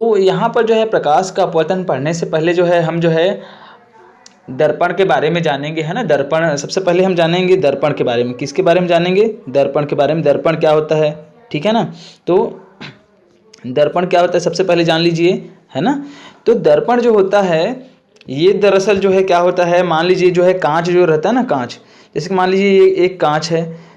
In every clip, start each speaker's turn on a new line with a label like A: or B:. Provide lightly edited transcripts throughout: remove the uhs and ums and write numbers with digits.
A: तो यहाँ पर जो है प्रकाश का अपवर्तन पढ़ने से पहले जो है हम जो है दर्पण के बारे में जानेंगे, है ना। दर्पण सबसे पहले हम जानेंगे दर्पण के बारे में। किसके बारे में जानेंगे? दर्पण के बारे में। दर्पण क्या होता है, ठीक है ना। तो दर्पण क्या होता है सबसे पहले जान लीजिए, है ना। तो दर्पण जो होता है ये दरअसल जो है क्या होता है, मान लीजिए जो है कांच जो रहता है ना, कांच, जैसे कि मान लीजिए ये एक कांच है,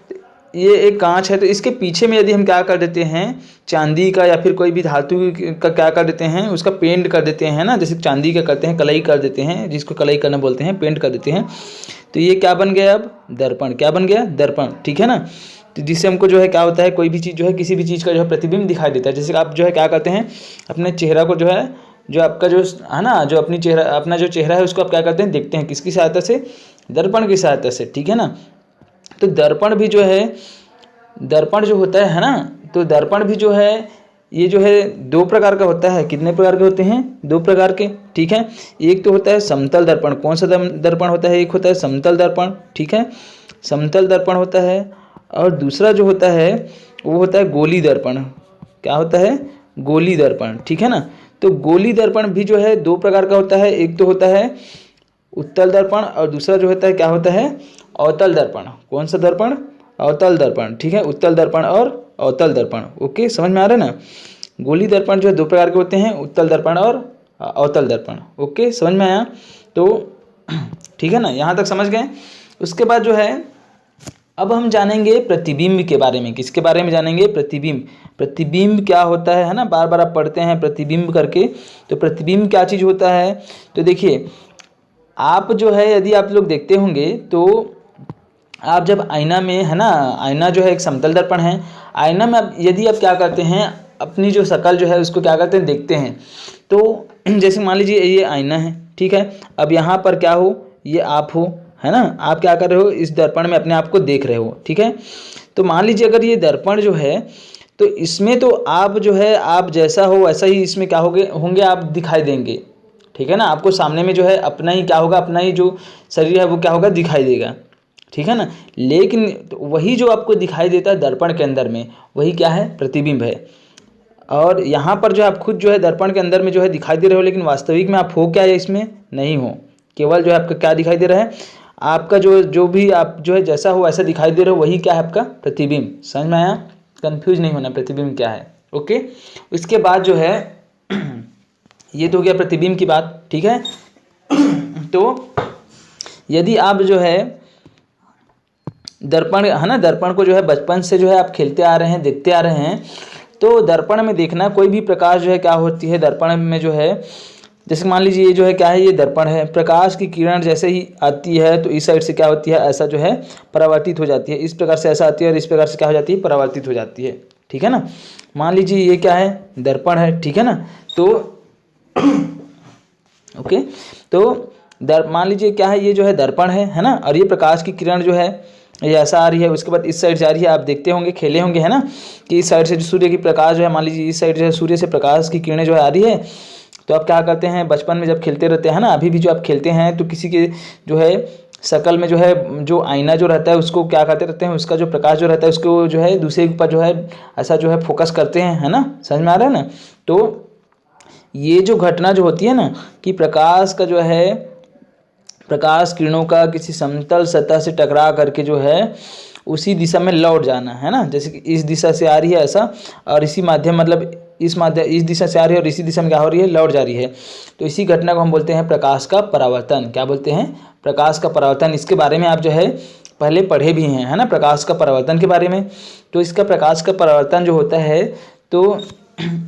A: ये एक कांच है, तो इसके पीछे में यदि हम क्या कर देते हैं, चांदी का या फिर कोई भी धातु का क्या कर देते हैं, उसका पेंट कर देते हैं ना, जैसे चांदी का करते हैं, कलई कर देते हैं, जिसको कलई करना बोलते हैं, पेंट कर देते हैं, तो ये क्या बन गया अब? दर्पण। क्या बन गया? दर्पण, ठीक है ना। तो जिससे हमको जो है क्या होता है, कोई भी चीज़ जो है किसी भी चीज़ का जो है प्रतिबिंब दिखाई देता है। जैसे आप जो है क्या करते हैं, अपने चेहरा को जो है, जो आपका जो है ना, जो अपना जो चेहरा है उसको आप क्या करते हैं, देखते हैं किसकी सहायता से? दर्पण की सहायता से, ठीक है ना। तो दर्पण भी जो है, दर्पण जो होता है ना, तो दर्पण भी जो है ये जो है दो प्रकार का होता है। कितने प्रकार के होते हैं? दो प्रकार के, ठीक है। एक तो होता है समतल दर्पण। कौन सा दर्पण होता है? एक होता है समतल दर्पण, ठीक है, समतल दर्पण होता है। और दूसरा जो होता है वो होता है गोली दर्पण। क्या होता है? गोली दर्पण, ठीक है ना। तो गोली दर्पण भी जो है दो प्रकार का होता है। एक तो होता है उत्तल दर्पण और दूसरा जो होता है क्या होता है? अवतल दर्पण। कौन सा दर्पण? अवतल दर्पण, ठीक है। उत्तल दर्पण और अवतल दर्पण, ओके, समझ में आ रहा है ना। गोली दर्पण जो है दो प्रकार के होते हैं, उत्तल दर्पण और अवतल दर्पण, ओके, समझ में आया। तो ठीक है ना, यहाँ तक समझ गए। उसके बाद जो है अब हम जानेंगे प्रतिबिंब के बारे में। किसके बारे में जानेंगे? प्रतिबिंब। प्रतिबिंब क्या होता है ना, बार बार आप पढ़ते हैं प्रतिबिंब करके। तो प्रतिबिंब क्या चीज़ होता है? तो देखिए, आप जो है यदि आप लोग देखते होंगे तो आप जब आईना में, है ना, आईना जो है एक समतल दर्पण है। आईना में यदि आप क्या करते हैं, अपनी जो शक्ल जो है उसको क्या करते हैं, देखते हैं। तो जैसे मान लीजिए ये आईना है, ठीक है। अब यहाँ पर क्या हो, ये आप हो, है ना। आप क्या कर रहे हो, इस दर्पण में अपने आप को देख रहे हो, ठीक है। तो मान लीजिए अगर ये दर्पण जो है, तो इसमें तो आप जो है, आप जैसा हो वैसा ही इसमें क्या होंगे आप दिखाई देंगे, ठीक है ना। आपको सामने में जो है अपना ही क्या होगा, अपना ही जो शरीर है वो क्या होगा, दिखाई देगा, ठीक है ना। लेकिन तो वही जो आपको दिखाई देता है दर्पण के अंदर में, वही क्या है? प्रतिबिंब है। और यहाँ पर जो आप खुद जो है दर्पण के अंदर में जो है दिखाई दे रहे हो, लेकिन वास्तविक में आप हो क्या है, इसमें नहीं हो। केवल जो है आपका क्या दिखाई दे रहा है, आपका जो भी आप जो है जैसा हो वैसा दिखाई दे रहे हो, वही क्या है? आपका प्रतिबिंब। समझ में आया? कंफ्यूज नहीं होना, प्रतिबिंब क्या है, ओके। इसके बाद जो है ये तो हो गया प्रतिबिंब की बात, ठीक है। तो यदि आप जो है दर्पण, है ना, दर्पण को जो है बचपन से जो है आप खेलते आ रहे हैं, देखते आ रहे हैं, तो दर्पण में देखना कोई भी प्रकाश जो है क्या होती है दर्पण में जो है, जैसे मान लीजिए ये जो है क्या है, ये दर्पण है। प्रकाश की किरण जैसे ही आती है तो इस साइड से क्या होती है, ऐसा जो है परावर्तित हो जाती है। इस प्रकार से ऐसा आती है और इस प्रकार से क्या हो जाती है, परावर्तित हो जाती है, ठीक है ना। मान लीजिए ये क्या है, दर्पण है, ठीक है ना। तो ओके, तो मान लीजिए क्या है, ये जो है दर्पण है ना। और ये प्रकाश की किरण जो है ये ऐसा आ रही है, उसके बाद इस साइड जा रही है। आप देखते होंगे, खेले होंगे, है ना, कि इस साइड से जो सूर्य की प्रकाश जो है, मान लीजिए इस साइड जो है सूर्य से प्रकाश की किरणें जो है आ रही है। तो आप क्या करते हैं, बचपन में जब खेलते रहते हैं ना, अभी भी जो आप खेलते हैं, तो किसी के जो है शकल में जो है जो आईना जो रहता है उसको क्या करते रहते हैं, उसका जो प्रकाश जो रहता है उसको जो है दूसरे के ऊपर जो है ऐसा जो है फोकस करते हैं, है ना। समझ में आ रहा है ना। तो ये जो घटना जो होती है ना, कि प्रकाश का जो है, प्रकाश किरणों का किसी समतल सतह से टकरा करके जो है उसी दिशा में लौट जाना, है ना। जैसे कि इस दिशा से आ रही है ऐसा, और इसी माध्यम मतलब इस दिशा से आ रही है और इसी दिशा में क्या हो रही है, लौट जा रही है। तो इसी घटना को हम बोलते हैं प्रकाश का परावर्तन। क्या बोलते हैं? प्रकाश का परावर्तन। इसके बारे में आप जो है पहले पढ़े भी हैं, है ना, प्रकाश का परावर्तन के बारे में। तो इसका प्रकाश का परावर्तन जो होता है, तो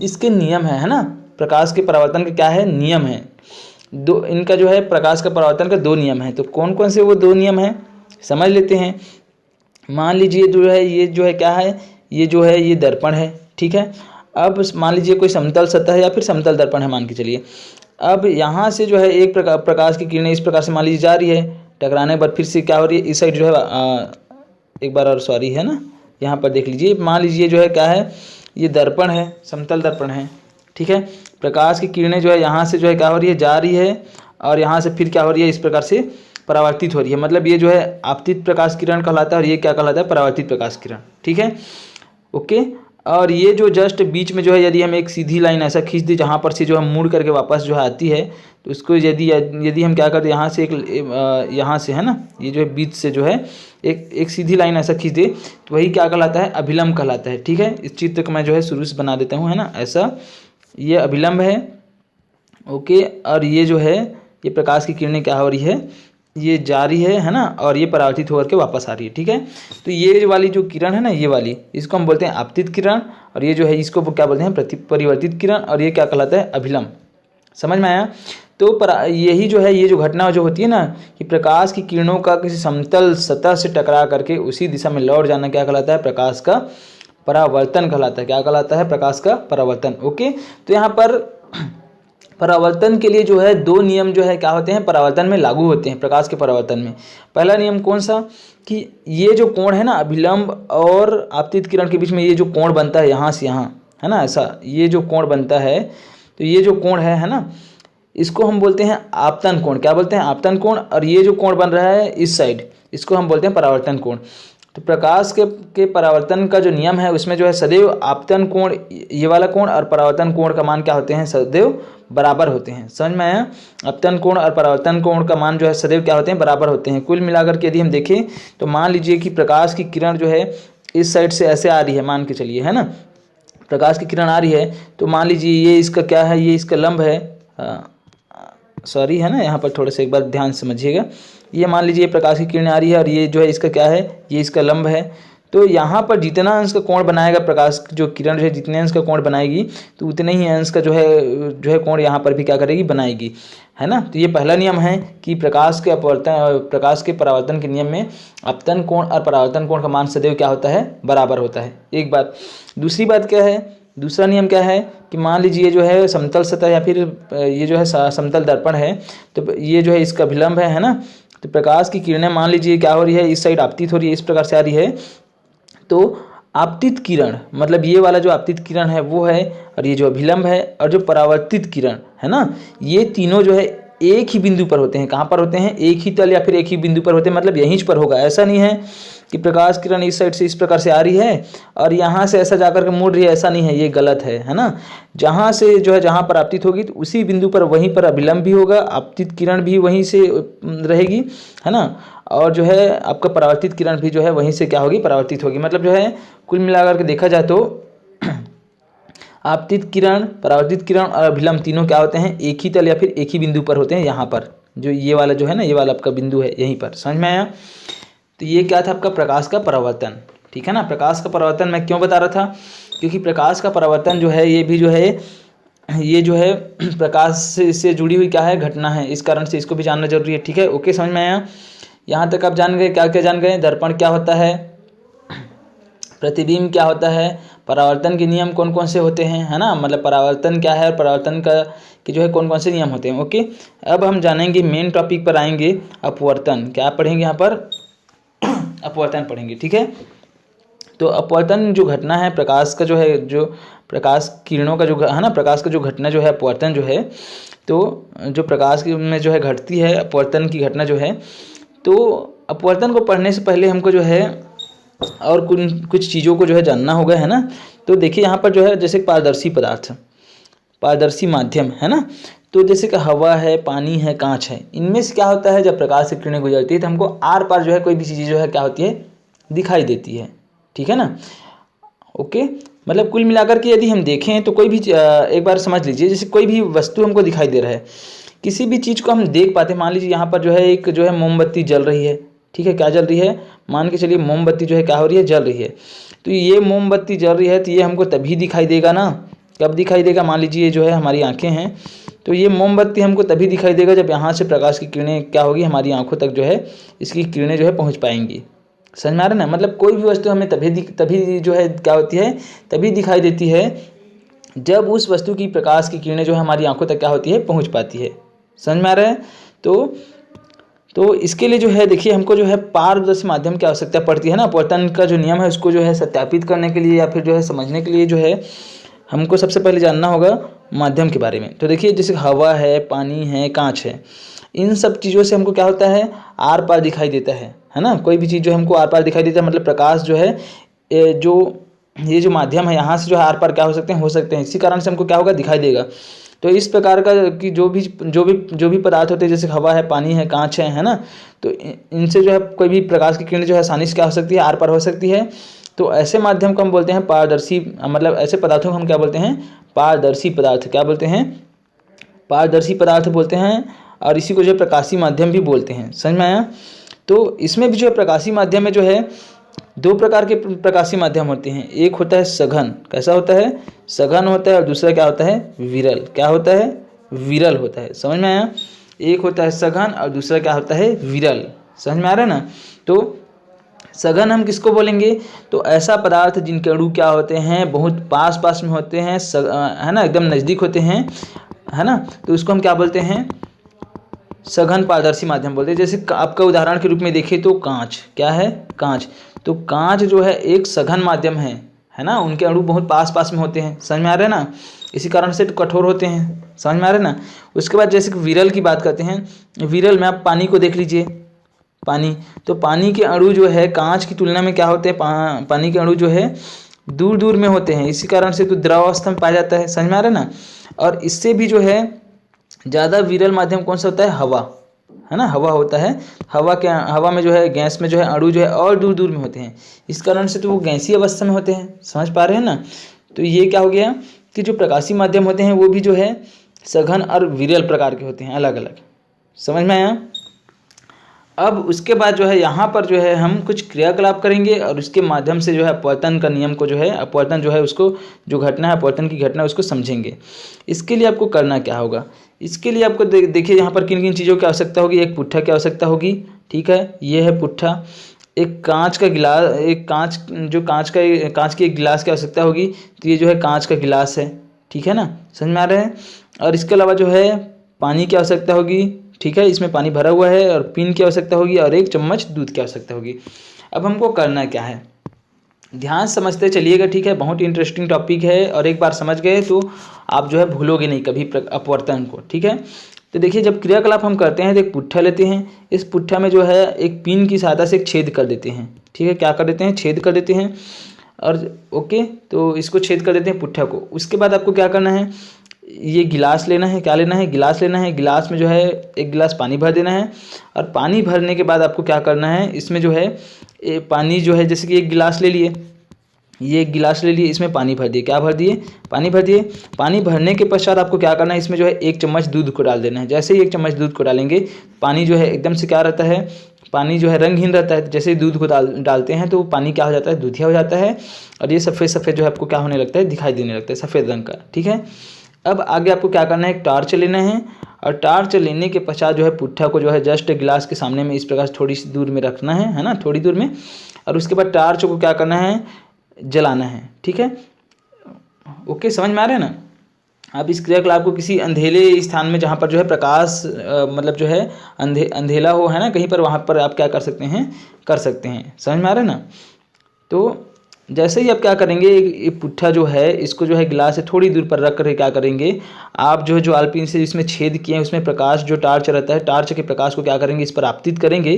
A: इसके नियम है ना। प्रकाश के परावर्तन के क्या है, नियम है दो। इनका जो है प्रकाश का परावर्तन का दो नियम है। तो कौन कौन से वो दो नियम हैं, समझ लेते हैं। मान लीजिए जो है ये जो है क्या है, ये जो है ये दर्पण है, ठीक है। अब मान लीजिए कोई समतल सतह है या फिर समतल दर्पण है मान के चलिए। अब यहाँ से जो है एक प्रकाश की किरणें इस प्रकार से मान लीजिए जा रही है, टकराने के बाद फिर से क्या हो रही है, इस साइड जो है एक बार और सॉरी, है ना, यहाँ पर देख लीजिए। मान लीजिए जो है क्या है, ये दर्पण है, समतल दर्पण है, ठीक है। प्रकाश की किरणें जो है यहाँ से जो है क्या हो रही है, जा रही है, और यहाँ से फिर क्या हो रही है, इस प्रकार से परावर्तित हो रही है। मतलब ये जो है आपतित प्रकाश किरण कहलाता है और ये क्या कहलाता है, परावर्तित प्रकाश किरण, ठीक है, ओके। और ये जो जस्ट बीच में जो है यदि हम एक सीधी लाइन ऐसा खींच दें जहाँ पर से जो हम मुड़ करके वापस जो है आती है, तो इसको यदि यदि हम क्या करते हैं यहाँ से यहाँ से है ना, ये जो है बीच से जो है एक सीधी लाइन ऐसा खींच दे तो वही क्या कहलाता है, अभिलंब कहलाता है। ठीक है, इस चित्र को मैं जो है शुरू से बना देता हूँ, है ना, ऐसा ये अभिलंब है। ओके, और ये जो है ये प्रकाश की किरणें क्या हो रही है, ये जा रही है ना, और ये परावर्तित होकर के वापस आ रही है। ठीक है, तो ये वाली जो किरण है ना, ये वाली, इसको हम बोलते हैं आपतित किरण, और ये जो है इसको क्या बोलते हैं, परिवर्तित किरण, और ये क्या कहलाता है, अभिलंब। समझ में आया? तो यही जो है, ये जो घटना जो होती है ना कि प्रकाश की किरणों का किसी समतल सतह से टकरा करके उसी दिशा में लौट जाना क्या कहलाता है, प्रकाश का परावर्तन कहलाता है। क्या कहलाता है, प्रकाश का परावर्तन। ओके, तो यहाँ पर परावर्तन के लिए जो है दो नियम जो है क्या होते हैं, परावर्तन में लागू होते हैं, प्रकाश के परावर्तन में। पहला नियम कौन सा, कि ये जो कोण है ना अभिलंब और आपतित किरण के बीच में ये जो कोण बनता है यहाँ से यहाँ, है ना, ऐसा ये जो कोण बनता है, तो ये जो कोण है ना, इसको हम बोलते हैं आपतन कोण। क्या बोलते हैं, आपतन कोण। और ये जो कोण बन रहा है इस साइड, इसको हम बोलते हैं परावर्तन कोण। तो प्रकाश के परावर्तन का जो नियम है उसमें जो है सदैव आपतन कोण, ये वाला कोण, और परावर्तन कोण का मान क्या होते हैं, सदैव बराबर होते हैं। समझ में आया? आपतन कोण और परावर्तन कोण का मान जो है सदैव क्या होते हैं, बराबर होते हैं। कुल मिलाकर के यदि हम देखें तो मान लीजिए कि प्रकाश की किरण जो है इस साइड से ऐसे आ रही है, मान के चलिए, है ना, प्रकाश की किरण आ रही है, तो मान लीजिए ये इसका क्या है, ये इसका लंब है, सॉरी, है ना, यहाँ पर थोड़ा सा एक बार ध्यान समझिएगा। ये मान लीजिए प्रकाश की किरणें आ रही है और ये जो है इसका क्या है, ये इसका लंब है। तो यहाँ पर जितना अंश का कोण बनाएगा प्रकाश जो किरण जो है, जितने अंश का कोण बनाएगी तो उतने ही अंश का जो है कोण यहाँ पर भी क्या करेगी, बनाएगी, है ना। तो ये पहला नियम है कि प्रकाश के परावर्तन के नियम में आपतन कोण और परावर्तन कोण का मान सदैव क्या होता है, बराबर होता है। एक बात। दूसरी बात क्या है, दूसरा नियम क्या है कि मान लीजिए जो है समतल सतह या फिर ये जो है समतल दर्पण है, तो ये जो है इसका अभिलंब है ना, तो प्रकाश की किरणें मान लीजिए क्या हो रही है, इस साइड आपतित हो रही है, इस प्रकार से आ रही है। तो आपतित किरण मतलब ये वाला जो आपतित किरण है वो है, और ये जो अभिलंब है और जो परावर्तित किरण है ना, ये तीनों जो है एक ही बिंदु पर होते हैं। कहाँ पर होते हैं, एक ही तल या फिर एक ही बिंदु पर होते हैं, मतलब यहीं पर होगा। ऐसा नहीं है कि प्रकाश किरण इस साइड से इस प्रकार से आ रही है और यहाँ से ऐसा जाकर के मुड़ रही है, ऐसा नहीं है, ये गलत है ना। जहाँ से जो है जहाँ पर आपतित होगी तो उसी बिंदु पर वहीं पर अभिलंब भी होगा, आपतित किरण भी वहीं से रहेगी, है ना, और जो है आपका परावर्तित किरण भी जो है वहीं से क्या होगी, परावर्तित होगी। मतलब जो है कुल मिलाकर के देखा जाए तो आपतित किरण, परावर्तित किरण और अभिलंब तीनों क्या होते हैं, एक ही तल या फिर एक ही बिंदु पर होते हैं। यहाँ पर जो ये वाला जो है ना, ये वाला आपका बिंदु है यहीं पर। समझ में आया? तो ये क्या था आपका प्रकाश का परावर्तन। ठीक है ना। प्रकाश का परावर्तन मैं क्यों बता रहा था, क्योंकि प्रकाश का परावर्तन जो है ये भी जो है ये जो है प्रकाश से जुड़ी हुई क्या है, घटना है, इस कारण से इसको भी जानना जरूरी है। ठीक है, ओके, समझ में आया? यहाँ तक आप जान गए, क्या क्या जान गए, दर्पण क्या होता है, प्रतिबिंब क्या होता है, परावर्तन के नियम कौन कौन से होते हैं, है ना, मतलब परावर्तन क्या है और परावर्तन का कि जो है कौन कौन से नियम होते हैं। ओके, अब हम जानेंगे, मेन टॉपिक पर आएंगे, अपवर्तन। क्या पढ़ेंगे यहाँ पर, अपवर्तन पढ़ेंगे। ठीक है, तो अपवर्तन जो घटना है प्रकाश का जो है, जो प्रकाश किरणों का जो है ना, प्रकाश का जो घटना जो है अपवर्तन जो है, तो जो प्रकाश में जो है घटती है अपवर्तन की घटना जो है, तो अपवर्तन को पढ़ने से पहले हमको जो है और कुछ चीज़ों को जो है जानना होगा, है ना। तो देखिए यहाँ पर जो है जैसे पारदर्शी पदार्थ, पारदर्शी माध्यम, है ना, तो जैसे कि हवा है, पानी है, कांच है, इनमें से क्या होता है जब प्रकाश की किरणें गुजरती है तो हमको आर पार जो है कोई भी चीज़ जो है क्या होती है, दिखाई देती है। ठीक है ना। ओके, मतलब कुल मिलाकर के यदि हम देखें तो कोई भी एक बार समझ लीजिए, जैसे कोई भी वस्तु हमको दिखाई दे रहा है, किसी भी चीज़ को हम देख पाते हैं। मान लीजिए यहाँ पर जो है एक जो है मोमबत्ती जल रही है। ठीक है, क्या जल रही है, मान के चलिए मोमबत्ती जो है क्या हो रही है, जल रही है। तो ये मोमबत्ती जल रही है तो ये हमको तभी दिखाई देगा ना, कब दिखाई देगा, मान लीजिए जो है हमारी आंखें हैं, तो ये मोमबत्ती हमको तभी दिखाई देगा जब यहाँ से प्रकाश की किरणें क्या होगी, हमारी आंखों तक जो है इसकी किरणें जो है पहुँच पाएंगी। समझ में आ रहा है ना। मतलब कोई भी वस्तु हमें तभी जो है क्या होती है, तभी दिखाई देती है जब उस वस्तु की प्रकाश की किरणें जो है हमारी आंखों तक क्या होती है, पहुँच पाती है। समझ में आ रहा है। तो इसके लिए जो है देखिए हमको जो है पारदर्शी माध्यम की आवश्यकता पड़ती है ना। अपवर्तन का जो नियम है उसको जो है सत्यापित करने के लिए या फिर जो है समझने के लिए जो है हमको सबसे पहले जानना होगा माध्यम के बारे में। तो देखिए जैसे हवा है, पानी है, कांच है, इन सब चीज़ों से हमको क्या होता है, आर पार दिखाई देता है ना। कोई भी चीज़ जो हमको आर पार दिखाई देता है, मतलब प्रकाश जो है जो ये जो माध्यम है यहाँ से जो है आर पार क्या हो सकते हैं, इसी कारण से हमको क्या होगा, दिखाई देगा। तो इस प्रकार का कि जो भी पदार्थ होते हैं, जैसे हवा है, पानी है, कांच है ना, तो इनसे जो है कोई भी प्रकाश की किरण जो है आसानी से क्या हो सकती है, आर पार हो सकती है। तो ऐसे माध्यम को हम बोलते हैं पारदर्शी, मतलब ऐसे पदार्थों को हम क्या बोलते हैं, पारदर्शी पदार्थ। क्या बोलते हैं, पारदर्शी पदार्थ बोलते हैं। और इसी को जो है प्रकाशीय माध्यम भी बोलते हैं। समझ में आया। तो इसमें भी जो है प्रकाशीय माध्यम में जो है दो प्रकार के प्रकाशीय माध्यम होते हैं। एक होता है सघन, कैसा होता है, सघन होता है, और दूसरा क्या होता है, विरल। क्या होता है, विरल होता है। समझ में आया। एक होता है सघन और दूसरा क्या होता है, विरल। समझ में आ रहा है ना। तो सघन हम किसको बोलेंगे, तो ऐसा पदार्थ जिनके अणु क्या होते हैं, बहुत पास पास में होते हैं, है ना, एकदम नज़दीक होते हैं, है ना, तो उसको हम क्या बोलते हैं, सघन पारदर्शी माध्यम बोलते हैं। जैसे आपका उदाहरण के रूप में देखें तो कांच, क्या है, कांच। तो कांच जो है एक सघन माध्यम है ना, उनके अणु बहुत पास पास में होते हैं। समझ में आ रहा है ना, इसी कारण से तो कठोर होते हैं। समझ में आ रहा है ना। उसके बाद जैसे कि विरल की बात करते हैं, विरल में आप पानी को देख लीजिए, पानी, तो पानी के अणु जो है कांच की तुलना में क्या होते हैं, पानी के अणु जो है दूर दूर में होते हैं, इसी कारण से तो द्रवावस्था में पाया जाता है। समझ में आ रहा है ना। और इससे भी जो है ज़्यादा विरल माध्यम कौन सा होता है, हवा, है ना, हवा होता है। हवा में जो है, गैस में जो है अणु जो है और दूर दूर में होते हैं, इस कारण से तो वो गैसीय अवस्था में होते हैं। समझ पा रहे हैं ना। तो ये क्या हो गया कि जो प्रकाशीय माध्यम होते हैं वो भी जो है सघन और विरल प्रकार के होते हैं, अलग अलग। समझ में आया। अब उसके बाद जो है यहाँ पर जो है हम कुछ क्रियाकलाप करेंगे और उसके माध्यम से जो है अपवर्तन का नियम को जो है, अपवर्तन जो है उसको, जो घटना है अपवर्तन की घटना उसको समझेंगे। इसके लिए आपको करना क्या होगा, इसके लिए आपको देखिए यहाँ पर किन किन चीज़ों की आवश्यकता होगी। एक पुट्ठा की आवश्यकता होगी, ठीक है, ये है पुट्ठा। एक कांच का गिलास, एक कांच की एक गिलास की आवश्यकता होगी, तो ये जो है कांच का गिलास है, ठीक है ना, समझ में आ रहा है। और इसके अलावा जो है पानी की आवश्यकता होगी, ठीक है, इसमें पानी भरा हुआ है, और पिन की आवश्यकता होगी, और 1 चम्मच दूध की आवश्यकता होगी। अब हमको करना क्या है, ध्यान समझते चलिएगा, ठीक है, बहुत इंटरेस्टिंग टॉपिक है, और एक बार समझ गए तो आप जो है भूलोगे नहीं कभी अपवर्तन को, ठीक है। तो देखिए, जब क्रियाकलाप हम करते हैं तो एक पुट्ठा लेते हैं, इस पुट्ठा में जो है एक पिन की सहायता से एक छेद कर देते हैं, ठीक है, क्या कर देते हैं, छेद कर देते हैं। और ओके, तो इसको छेद कर देते हैं पुट्ठा को। उसके बाद आपको क्या करना है, ये गिलास लेना है, क्या लेना है, गिलास लेना है। गिलास में जो है 1 गिलास पानी भर देना है, और पानी भरने के बाद आपको क्या करना है, इसमें जो है पानी जो है, जैसे कि 1 गिलास ले लिए, ये 1 गिलास ले लिए, इसमें पानी भर दिए, क्या भर दिए, पानी भर दिए। पानी भरने के पश्चात आपको क्या करना है, इसमें जो है 1 चम्मच दूध को डाल देना है। जैसे ही 1 चम्मच दूध को डालेंगे, पानी जो है एकदम से क्या रहता है, पानी जो है रंगहीन रहता है। जैसे ही दूध को डालते हैं तो पानी क्या हो जाता है, दूधिया हो जाता है, और ये सफ़ेद सफ़ेद जो है आपको क्या होने लगता है, दिखाई देने लगता है, सफ़ेद रंग का, ठीक है। अब आगे आपको क्या करना है, एक टार्च लेना है, और टार्च लेने के पश्चात जो है पुट्ठा को जो है जस्ट गिलास के सामने में इस प्रकार से थोड़ी सी दूर में रखना है ना, थोड़ी दूर में। और उसके बाद टार्च को क्या करना है, जलाना है, ठीक है। ओके, समझ में आ रहा है ना। आप इस क्रियाकलाप को किसी अंधेले स्थान में, जहाँ पर जो है प्रकाश मतलब जो है अंधेला हो, है ना, कहीं पर, वहाँ पर आप क्या कर सकते हैं, कर सकते हैं। समझ में आ रहा है ना। तो जैसे ही आप क्या करेंगे, ये पुट्ठा जो है इसको जो है गिलास से थोड़ी दूर पर रख कर क्या करेंगे, आप जो है जो आलपीन से जिसमें छेद किए हैं उसमें प्रकाश जो टार्च रहता है, टार्च के प्रकाश को क्या करेंगे, इस पर आपतित करेंगे।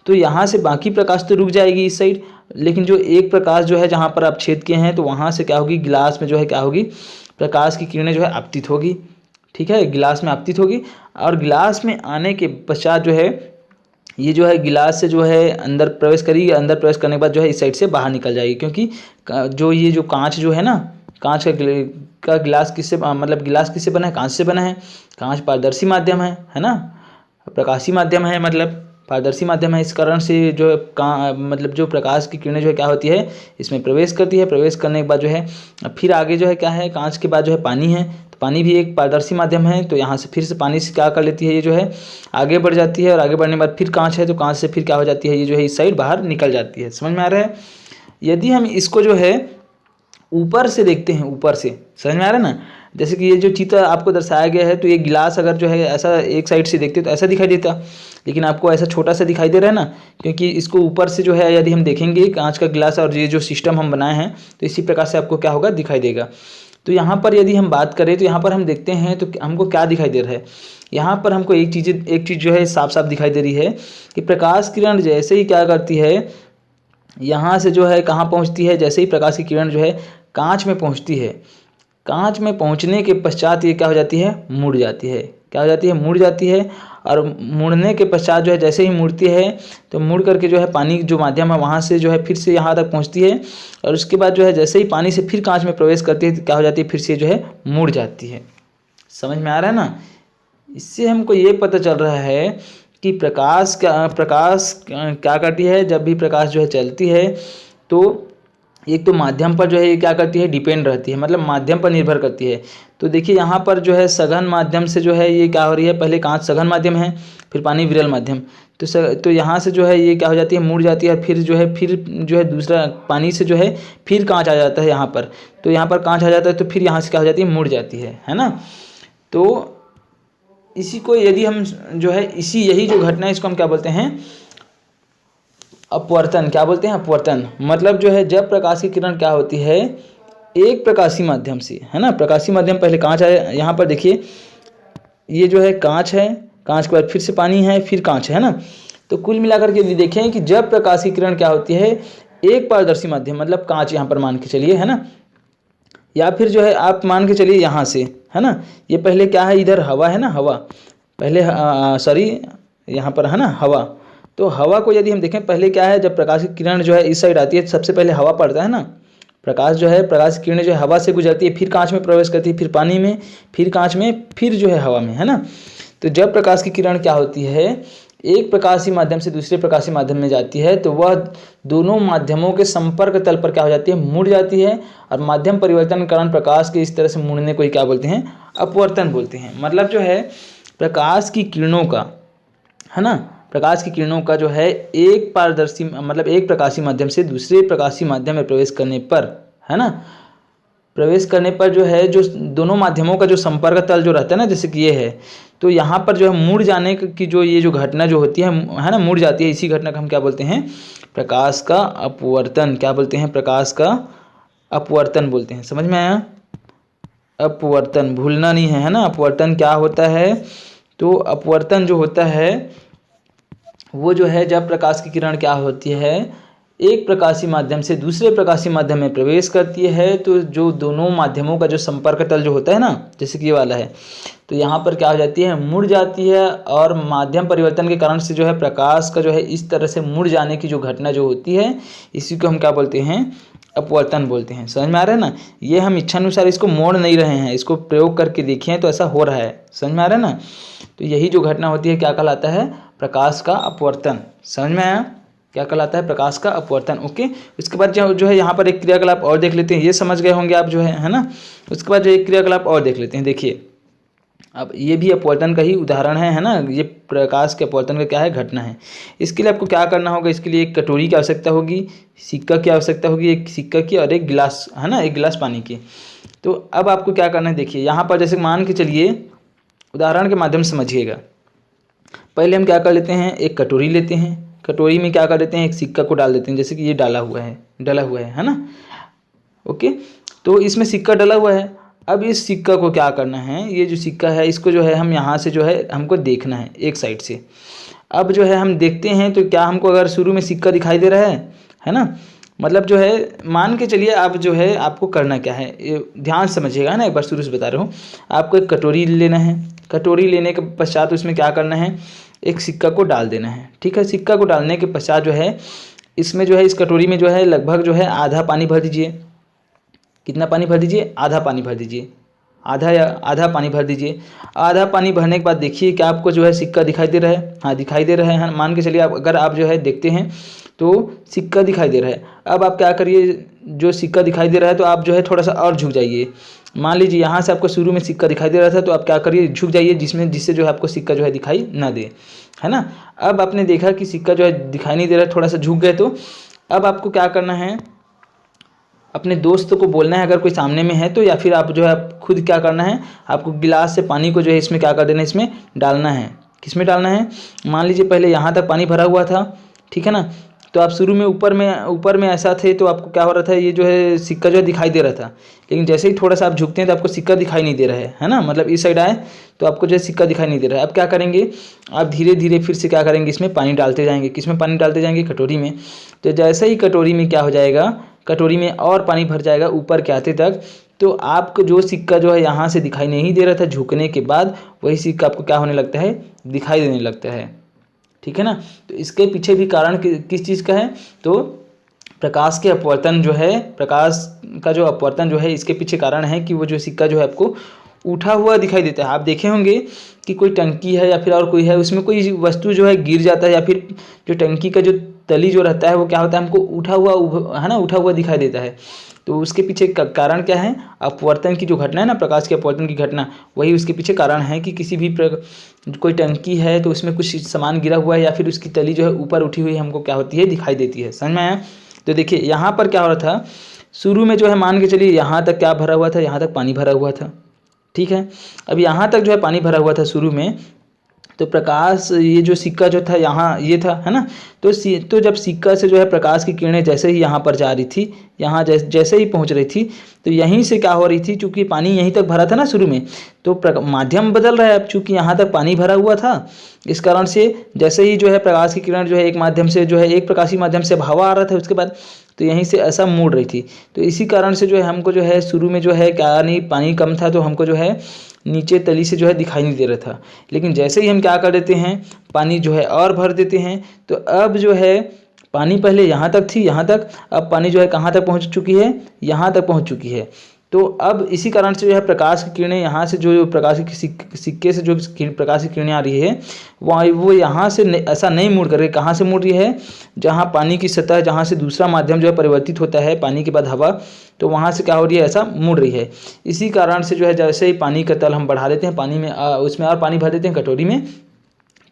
A: तो यहाँ से बाकी प्रकाश तो रुक जाएगी इस साइड, लेकिन जो एक प्रकाश जो है जहाँ पर आप छेद किए हैं, तो वहाँ से क्या होगी, गिलास में जो है क्या होगी, प्रकाश की किरणें जो है आपतित होगी, ठीक है, गिलास में आपतित होगी। और गिलास में आने के पश्चात जो है ये जो है गिलास से जो है अंदर प्रवेश करेगी, अंदर प्रवेश करने के बाद जो है इस साइड से बाहर निकल जाएगी। क्योंकि जो ये जो कांच जो है ना, कांच का गिलास किससे, मतलब गिलास किससे बना है, कांच से बना है। कांच पारदर्शी माध्यम है ना, प्रकाशीय माध्यम है, मतलब पारदर्शी माध्यम है। इस कारण से जो मतलब जो प्रकाश की किरणें जो है क्या होती है, इसमें प्रवेश करती है। प्रवेश करने के बाद जो है फिर आगे जो है क्या है, कांच के बाद जो है पानी है, तो पानी भी एक पारदर्शी माध्यम है। तो यहाँ से फिर से पानी से क्या कर लेती है, ये जो है आगे बढ़ जाती है, और आगे बढ़ने के बाद फिर कांच है, तो कांच से फिर क्या हो जाती है, ये जो है इस साइड बाहर निकल जाती है। समझ में आ रहा है। यदि हम इसको जो है ऊपर से देखते हैं, ऊपर से, समझ में आ रहा है ना, जैसे कि ये जो चित्र आपको दर्शाया गया है, तो ये गिलास अगर जो है ऐसा एक साइड से देखते तो ऐसा दिखाई देता, लेकिन आपको ऐसा छोटा सा दिखाई दे रहा है ना, क्योंकि इसको ऊपर से जो है यदि हम देखेंगे कांच का गिलास, और ये जो सिस्टम हम बनाए हैं, तो इसी प्रकार से आपको क्या होगा, दिखाई देगा। तो यहाँ पर यदि हम बात करें, तो यहाँ पर हम देखते हैं तो हमको क्या दिखाई दे रहा है, यहाँ पर हमको एक चीज़ जो है साफ साफ दिखाई दे रही है कि प्रकाश किरण जैसे ही क्या करती है, यहाँ से जो है कहाँ पहुँचती है, जैसे ही प्रकाश की किरण जो है कांच में पहुँचती है, कांच में पहुँचने के पश्चात ये क्या हो जाती है, मुड़ जाती है। क्या हो जाती है, मुड़ जाती है। और मुड़ने के पश्चात जो है जैसे ही मुड़ती है तो मुड़ करके जो है पानी जो माध्यम है वहाँ से जो है फिर से यहाँ तक पहुँचती है, और उसके बाद जो है जैसे ही पानी से फिर कांच में प्रवेश करती है तो क्या हो जाती है, फिर से जो है मुड़ जाती है। समझ में आ रहा है ना। इससे हमको ये पता चल रहा है कि प्रकाश क्या करती है, जब भी प्रकाश जो है चलती है तो एक तो माध्यम पर जो है ये क्या करती है, डिपेंड रहती है, मतलब माध्यम पर निर्भर करती है। तो देखिए यहाँ पर जो है सघन माध्यम से जो है ये क्या हो रही है, पहले कांच सघन माध्यम है, फिर पानी विरल माध्यम। तो यहाँ से जो है ये क्या हो जाती है, मुड़ जाती है, फिर जो है दूसरा पानी से जो है फिर कांच आ जाता है यहाँ पर। तो यहाँ पर कांच आ जाता है तो फिर यहाँ से क्या हो जाती है, मुड़ जाती है ना। तो इसी को यदि हम जो है यही जो घटना है इसको हम क्या बोलते हैं, अपवर्तन। क्या बोलते हैं, अपवर्तन। मतलब जो है जब प्रकाश की किरण क्या होती है, एक प्रकाशी माध्यम से, है ना, प्रकाशी माध्यम पहले कांच है, यहाँ पर देखिए ये जो है कांच है, कांच के बाद फिर से पानी है, फिर कांच है ना। तो कुल मिलाकर के यदि देखें कि जब प्रकाश की किरण क्या होती है, एक पारदर्शी माध्यम, मतलब कांच यहाँ पर मान के चलिए, है ना, या फिर जो है आप मान के चलिए यहाँ से, है ना, ये पहले क्या है, इधर हवा है ना, हवा पहले सॉरी यहाँ पर है ना हवा। तो हवा को यदि हम देखें, पहले क्या है, जब प्रकाश की किरण जो है इस साइड आती है सबसे पहले हवा पड़ता है ना। प्रकाश की किरणें जो है हवा से गुजरती है, फिर कांच में प्रवेश करती है, फिर पानी में, फिर कांच में, फिर जो है हवा में, है ना। तो जब प्रकाश की किरण क्या होती है, एक प्रकाशीय माध्यम से दूसरे प्रकाशीय माध्यम में जाती है तो वह दोनों माध्यमों के संपर्क तल पर क्या हो जाती है, मुड़ जाती है। और माध्यम परिवर्तन के कारण प्रकाश के इस तरह से मुड़ने को ही क्या बोलते हैं, अपवर्तन बोलते हैं। मतलब जो है प्रकाश की किरणों का, है ना, प्रकाश की किरणों का जो है एक पारदर्शी मतलब एक प्रकाशीय माध्यम से दूसरे प्रकाशीय माध्यम में प्रवेश करने पर, है ना, प्रवेश करने पर जो है जो दोनों माध्यमों का जो संपर्क तल जो रहता है ना, जैसे कि ये है, तो यहाँ पर जो है मुड़ जाने की जो ये जो घटना जो होती है ना, मुड़ जाती है, इसी घटना का हम क्या बोलते हैं, प्रकाश का अपवर्तन। क्या बोलते हैं, प्रकाश का अपवर्तन बोलते हैं। समझ में आया, अपवर्तन भूलना नहीं है ना। अपवर्तन क्या होता है, तो अपवर्तन जो होता है वो जो है जब प्रकाश की किरण क्या होती है, एक प्रकाशीय माध्यम से दूसरे प्रकाशीय माध्यम में प्रवेश करती है, तो जो दोनों माध्यमों का जो संपर्क तल जो होता है ना, जैसे कि ये वाला है, तो यहाँ पर क्या हो जाती है, मुड़ जाती है। और माध्यम परिवर्तन के कारण से जो है प्रकाश का जो है इस तरह से मुड़ जाने की जो घटना जो होती है, इसी को हम क्या बोलते हैं, अपवर्तन बोलते हैं। समझ में आ रहा है ना। ये हम इच्छानुसार इसको मोड़ नहीं रहे हैं, इसको प्रयोग करके देखिए तो ऐसा हो रहा है। समझ में आ रहा है ना। तो यही जो घटना होती है क्या कहलाता है, प्रकाश का अपवर्तन। समझ में आया, क्या कहलाता है, प्रकाश का अपवर्तन। ओके, उसके बाद जो है यहाँ पर एक क्रियाकलाप और देख लेते हैं, ये समझ गए होंगे आप जो है ना। उसके बाद जो एक क्रियाकलाप और देख लेते हैं। देखिए अब ये भी अपवर्तन का ही उदाहरण है ना। ये प्रकाश के अपवर्तन का क्या है, घटना है। इसके लिए आपको क्या करना होगा, इसके लिए एक कटोरी की आवश्यकता होगी, सिक्का की आवश्यकता होगी, एक सिक्का की और एक गिलास, है ना, एक गिलास पानी की। तो अब आपको क्या करना है, देखिए यहाँ पर जैसे मान के चलिए, उदाहरण के माध्यम से समझिएगा। पहले हम क्या कर लेते हैं, एक कटोरी लेते हैं, कटोरी में क्या कर देते हैं, एक सिक्का को डाल देते हैं, जैसे कि ये डला हुआ है ना। ओके, तो इसमें सिक्का डला हुआ है। अब इस सिक्का को क्या करना है, ये जो सिक्का है इसको जो है हम यहाँ से जो है हमको देखना है एक साइड से। अब जो है हम देखते हैं तो क्या हमको अगर शुरू में सिक्का दिखाई दे रहा है ना, मतलब जो है मान के चलिए आप जो है आपको करना क्या है, ध्यान समझिएगा ना, एक बार शुरू से बता रहा हूँ। आपको एक कटोरी लेना है, कटोरी लेने के पश्चात उसमें क्या करना है, एक सिक्का को डाल देना है। ठीक है, सिक्का को डालने के पश्चात जो है इसमें जो है इस कटोरी में जो है लगभग जो है आधा पानी भर दीजिए। कितना पानी भर दीजिए, आधा पानी भर दीजिए, आधा पानी भर दीजिए। आधा पानी भरने के बाद देखिए क्या आपको जो है सिक्का दिखाई दे रहा है, हाँ दिखाई दे रहा है। मान के चलिए आप अगर आप जो है देखते हैं तो सिक्का दिखाई दे रहा है। अब आप क्या करिए, जो सिक्का दिखाई दे रहा है तो आप जो है थोड़ा सा और झुक जाइए। मान लीजिए यहाँ से आपको शुरू में सिक्का दिखाई दे रहा था, तो आप क्या करिए, झुक जाइए जिससे जो है आपको सिक्का जो है दिखाई ना दे, है ना। अब आपने देखा कि सिक्का जो है दिखाई नहीं दे रहा है, थोड़ा सा झुक गए, तो अब आपको क्या करना है, अपने दोस्त को बोलना है अगर कोई सामने में है तो, या फिर आप जो है खुद क्या करना है, आपको गिलास से पानी को जो है इसमें क्या कर देना है, इसमें डालना है। किस में डालना है, मान लीजिए पहले यहाँ तक पानी भरा हुआ था, ठीक है ना, तो आप शुरू में ऊपर में ऐसा थे तो आपको क्या हो रहा था, ये जो है सिक्का जो है दिखाई दे रहा था, लेकिन जैसे ही थोड़ा सा आप झुकते हैं तो आपको सिक्का दिखाई नहीं दे रहा है ना, मतलब इस साइड आए तो आपको जो है सिक्का दिखाई नहीं दे रहा है। अब क्या करेंगे, आप धीरे धीरे फिर से क्या करेंगे, इसमें पानी डालते जाएंगे। किसमें पानी डालते जाएंगे, कटोरी में। तो जैसे ही कटोरी में क्या हो जाएगा, कटोरी में और पानी भर जाएगा ऊपर के आते तक, तो आपको जो सिक्का जो है यहाँ से दिखाई नहीं दे रहा था, झुकने के बाद वही सिक्का आपको क्या होने लगता है, दिखाई देने लगता है। ठीक है ना। तो इसके पीछे भी कारण किस चीज़ का है, तो प्रकाश के अपवर्तन जो है, प्रकाश का जो अपवर्तन जो है, इसके पीछे कारण है कि वो जो सिक्का जो है आपको उठा हुआ दिखाई देता है। आप देखे होंगे कि कोई टंकी है या फिर और कोई है, उसमें कोई वस्तु जो है गिर जाता है, या फिर जो टंकी का जो तली जो रहता है वो क्या होता है, हमको उठा हुआ है ना, उठा हुआ दिखाई देता है। तो उसके पीछे कारण क्या है, अपवर्तन की जो घटना है ना, प्रकाश के अपवर्तन की घटना, वही उसके पीछे कारण है कि किसी भी कोई टंकी है तो उसमें कुछ सामान गिरा हुआ है या फिर उसकी तली जो है ऊपर उठी हुई हमको क्या होती है, दिखाई देती है। समझ में आया। तो देखिए यहाँ पर क्या हो रहा था, शुरू में जो है मान के चलिए यहाँ तक क्या भरा हुआ था, यहाँ तक पानी भरा हुआ था। ठीक है। अब यहाँ तक जो है पानी भरा हुआ था शुरू में, तो प्रकाश, ये जो सिक्का जो था यहाँ ये था, है ना। तो जब सिक्का से जो है प्रकाश की किरणें जैसे ही यहाँ पर जा रही थी, यहाँ जैसे ही पहुँच रही थी, तो यहीं से क्या हो रही थी, चूँकि पानी यहीं तक भरा था ना शुरू में, तो माध्यम बदल रहा है अब, चूँकि यहाँ तक पानी भरा हुआ था, इस कारण से जैसे ही जो है प्रकाश की किरण जो है एक माध्यम से जो है एक प्रकाशीय माध्यम से हवा आ रहा था उसके बाद, तो यहीं से ऐसा मुड़ रही थी। तो इसी कारण से जो है हमको जो है शुरू में जो है क्या नहीं, पानी कम था तो हमको जो है नीचे तली से जो है दिखाई नहीं दे रहा था, लेकिन जैसे ही हम क्या कर देते हैं, पानी जो है और भर देते हैं, तो अब जो है पानी पहले यहाँ तक थी, यहाँ तक, अब पानी जो है कहाँ तक पहुँच चुकी है, यहाँ तक पहुँच चुकी है। तो अब इसी कारण से जो है प्रकाश की किरणें यहाँ से जो प्रकाश की सिक्के से जो प्रकाश की किरणें आ रही है वो यहाँ से ऐसा नहीं मुड़ करके कहाँ से मुड़ रही है, जहाँ पानी की सतह, जहाँ से दूसरा माध्यम जो है परिवर्तित होता है पानी के बाद हवा, तो वहाँ से क्या हो रही है, ऐसा मुड़ रही है। इसी कारण से जो है जैसे ही पानी का तल हम बढ़ा देते हैं, पानी में उसमें और पानी भर देते हैं कटोरी में,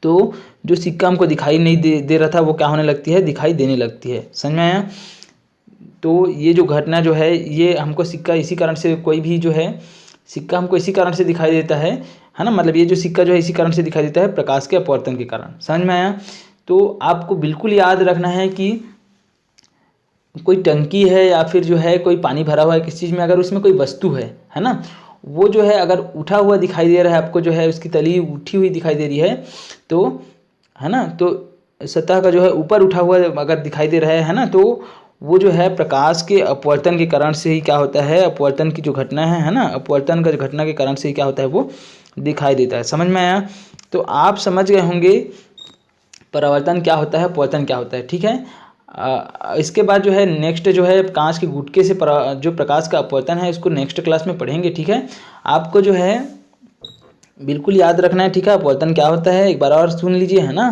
A: तो जो सिक्का हमको दिखाई नहीं दे रहा था वो क्या होने लगती है, दिखाई देने लगती है। समझ में आया। तो ये जो घटना जो है, ये हमको सिक्का इसी कारण से, कोई भी जो है सिक्का हमको इसी कारण से दिखाई देता है ना, मतलब ये जो सिक्का जो है इसी कारण से दिखाई देता है, प्रकाश के अपवर्तन के कारण। समझ में आया। तो आपको बिल्कुल याद रखना है कि कोई टंकी है या फिर जो है कोई पानी भरा हुआ है किसी चीज़ में, अगर उसमें कोई वस्तु है ना, वो जो है अगर उठा हुआ दिखाई दे रहा है आपको, जो है उसकी तली उठी हुई दिखाई दे रही है, तो है ना, तो सतह का जो है ऊपर उठा हुआ अगर दिखाई दे रहा है ना, तो वो जो है प्रकाश के अपवर्तन के कारण से ही क्या होता है, अपवर्तन की जो घटना है ना, अपवर्तन का घटना के कारण से ही क्या होता है, वो दिखाई देता है। समझ में आया। तो आप समझ गए होंगे परावर्तन क्या होता है, अपवर्तन क्या होता है। ठीक है। इसके बाद जो है नेक्स्ट जो है कांच के गुटके से जो प्रकाश का अपवर्तन है, इसको नेक्स्ट क्लास में पढ़ेंगे। ठीक है। आपको जो है बिल्कुल याद रखना है। ठीक है। अपवर्तन क्या होता है एक बार और सुन लीजिए, है ना।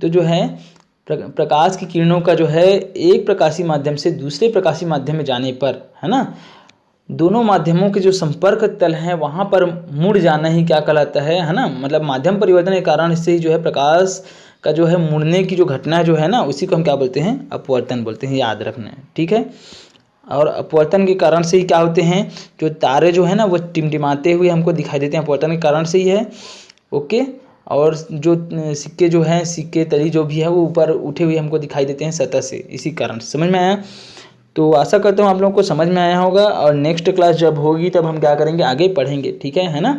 A: तो जो है प्रकाश की किरणों का जो है एक प्रकाशीय माध्यम से दूसरे प्रकाशीय माध्यम में जाने पर, है ना, दोनों माध्यमों के जो संपर्क तल हैं वहाँ पर मुड़ जाना ही क्या कहलाता है ना, मतलब माध्यम परिवर्तन के कारण से ही जो है प्रकाश का जो है मुड़ने की जो घटना जो है ना, उसी को हम क्या बोलते हैं, अपवर्तन बोलते हैं। याद रखना है। ठीक है। और अपवर्तन के कारण से ही क्या होते हैं, जो तारे जो है ना वो टिमटिमाते हुए हमको दिखाई देते हैं, अपवर्तन के कारण से ही है। ओके। और जो सिक्के जो हैं, सिक्के तली जो भी है वो ऊपर उठे हुए हमको दिखाई देते हैं सतह से, इसी कारण से। समझ में आया। तो आशा करता हूँ आप लोगों को समझ में आया होगा, और नेक्स्ट क्लास जब होगी तब हम क्या करेंगे, आगे पढ़ेंगे। ठीक है ना।